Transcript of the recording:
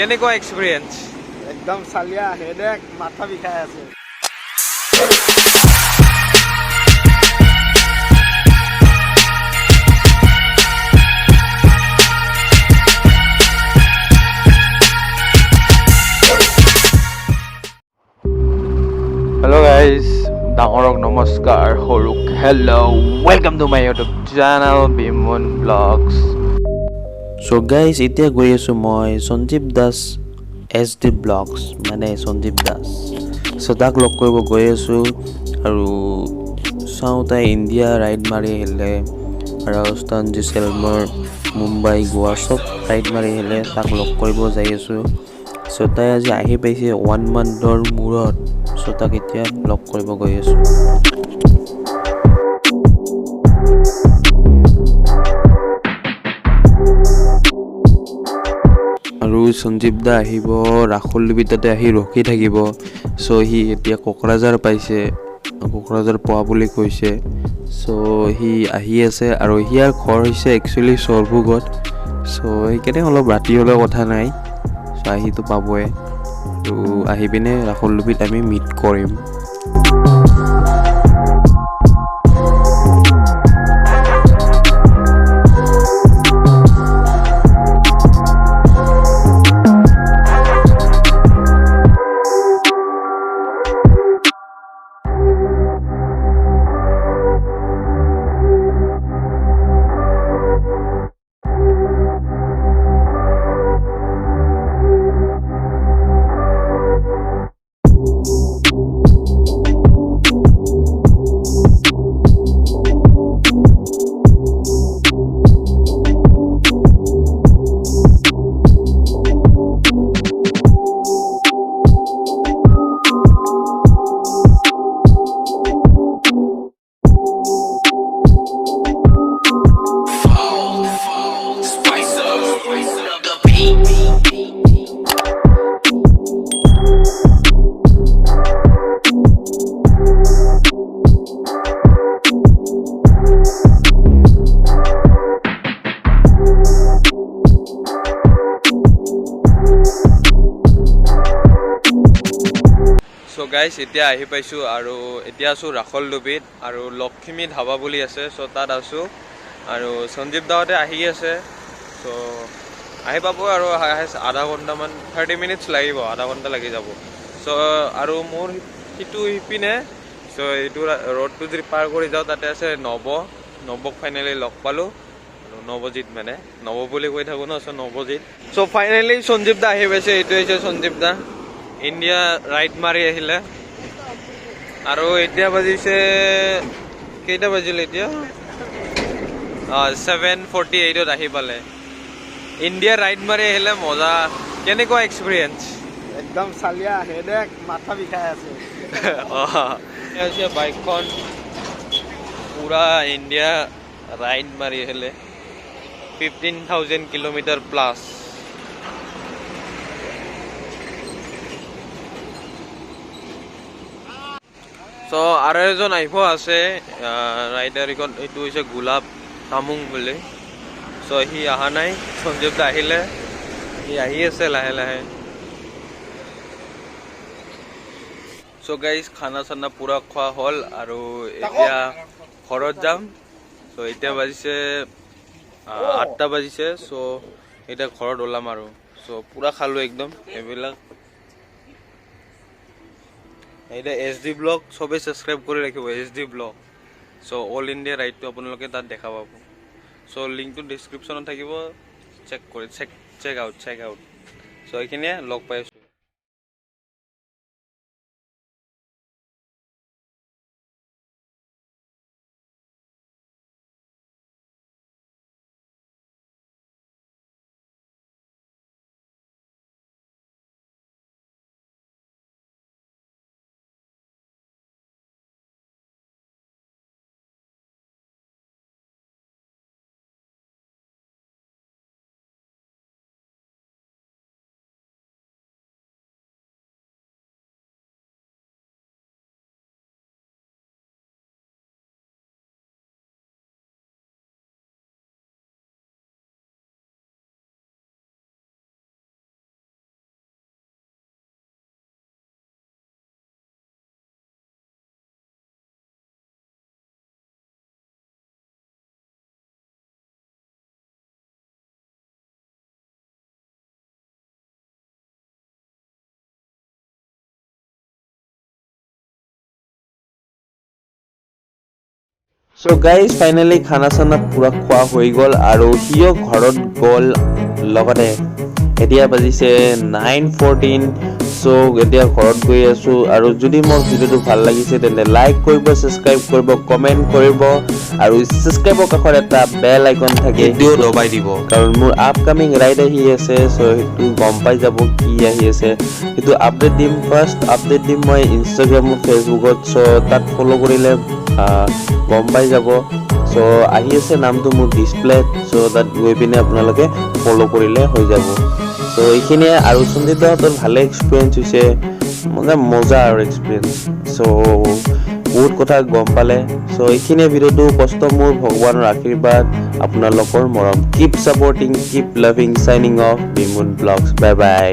কেনেকুৱা এক্সপিৰিয়েঞ্চ? একদম চালিয়া হেডেক মাথা বিষাই আছে। Hello guys, ডাঙৰক নমস্কাৰ, সৰুক hello', welcome to my YouTube channel Biman vlogs. So guys এতিয়া গৈ আছোঁ মই সঞ্জীৱ দাস SD ব্লগছ মানে সঞ্জীৱ দাস। সো তাক লগ কৰিব গৈ আছোঁ আৰু চাওঁ তাই ইণ্ডিয়া ৰাইড মাৰি আহিলে, ৰাজস্থান জেচলমেৰ মুম্বাই গোৱা চব ৰাইড মাৰি আহিলে, তাক লগ কৰিব যাই আছোঁ। সো তাই আজি আহি পাইছে 1 মান্থৰ মূৰত। সো তাক এতিয়া লগ কৰিব গৈ আছোঁ। আৰু সঞ্জীৱ দা আহিব ৰাখলডুবি, তাতে আহি ৰখি থাকিব। চ' সি এতিয়া কোকৰাঝাৰ পাইছে, কোকৰাঝাৰ পোৱা বুলি কৈছে। চ' সি আহি আছে আৰু ইয়াৰ ঘৰ হৈছে একচুৱেলি সৰভোগত। চ' সেইকাৰণে অলপ ৰাতি হ'লেও কথা নাই, চ' আহিতো পাবই। তো আহি পিনে ৰাখলডুবিত আমি মিট কৰিম। চ' গাইজ এতিয়া আহি পাইছোঁ আৰু এতিয়া আছোঁ ৰাখলডুবিত আৰু লক্ষ্মী ধাবা বুলি আছে। চ' তাত আছোঁ আৰু সঞ্জীৱ দাহঁতে আহি আছে। চ' আহি পাব আৰু আধা ঘণ্টামান, 30 মিনিটছ লাগিব, আধা ঘণ্টা লাগি যাব। চ' আৰু মোৰ সিটো সিপিনে, চ' এইটো ৰোডটো যদি পাৰ কৰি যাওঁ তাতে আছে নৱক ফাইনেলি লগ পালোঁ। আৰু নৱজিত মানে নৱ বুলি কৈ থাকোঁ ন, চ' নৱজিত। চ' ফাইনেলি সঞ্জীৱ দা আহি পাইছে, এইটো হৈছে সঞ্জীৱ দা। ইণ্ডিয়া ৰাইড মাৰি আহিলে আৰু এতিয়া বাজিছে, কেইটা বাজিল এতিয়া? 7:48 আহি পালে। ইণ্ডিয়া ৰাইড মাৰি আহিলে, মজা। কেনেকুৱা এক্সপিৰিয়েঞ্চ? একদম চালিয়া হেডেক মাথা বিষাই আছে। হৈছে বাইকখন পুৰা ইণ্ডিয়া ৰাইড মাৰি আহিলে, 15,000 কিলোমিটাৰ প্লাছ। চ' আৰু এজন আহিব আছে ৰাইডাৰ, এইটো হৈছে গোলাপ তামুং বুলি। চ' সি অহা নাই, সঞ্জীৱ দা আহিলে, সি আহি আছে লাহে লাহে। চ' গাইজ খানা চানা পূৰা খোৱা হ'ল আৰু এতিয়া ঘৰত যাম। চ' এতিয়া বাজিছে 8টা বাজিছে। চ' এতিয়া ঘৰত ওলাম আৰু। চ' পূৰা খালোঁ একদম এইবিলাক। এতিয়া SD ব্লগ চবেই ছাবস্ক্ৰাইব কৰি ৰাখিব, SD ব্লগ। চ' অল ইণ্ডিয়া ৰাইডটো আপোনালোকে তাত দেখা পাব। চ' লিংকটো ডিছক্ৰিপশ্যনত থাকিব, চেক আউট। চ' এইখিনিয়ে, লগ পাই আছোঁ। চ' গাইজ ফাইনেলি খানা চানা পুৰা খোৱা হৈ গ'ল আৰু সিও ঘৰত গ'ল লগতে এতিয়া বাজিছে 9:14 চ' এতিয়া ঘৰত গৈ আছোঁ আৰু যদি মোৰ ভিডিঅ'টো ভাল লাগিছে তেন্তে লাইক কৰিব ছাবস্ক্ৰাইব কৰিব কমেণ্ট কৰিব আৰু ছাবস্ক্ৰাইবৰ কাষত এটা বেল আইকন থাকে সেইটো দবাই দিব কাৰণ মোৰ আপকামিং ৰাইড আহি আছে চ' সেইটো গম পাই যাব কি আহি আছে সেইটো আপডেট দিম ফাৰ্ষ্ট আপডেট দিম মই ইনষ্টাগ্ৰাম ফেচবুকত চ' তাত ফ'ল' কৰিলে গম পাই যাব চ' আহি আছে নামটো মোৰ ডিছপ্লেত চ' তাত গৈ পিনে আপোনালোকে ফ'ল' কৰিলে হৈ যাব চ' এইখিনিয়ে আৰু সঞ্জীৱ দাহঁতৰ ভালে এক্সপিৰিয়েঞ্চ হৈছে মানে মজা আৰু এক্সপিৰিয়েঞ্চ চ' বহুত কথা গম পালে চ' এইখিনিয়ে ভিডিঅ'টো কষ্ট মোৰ ভগৱানৰ আশীৰ্বাদ আপোনালোকৰ মৰম keep supporting keep loving signing off Bimun vlogs bye বাই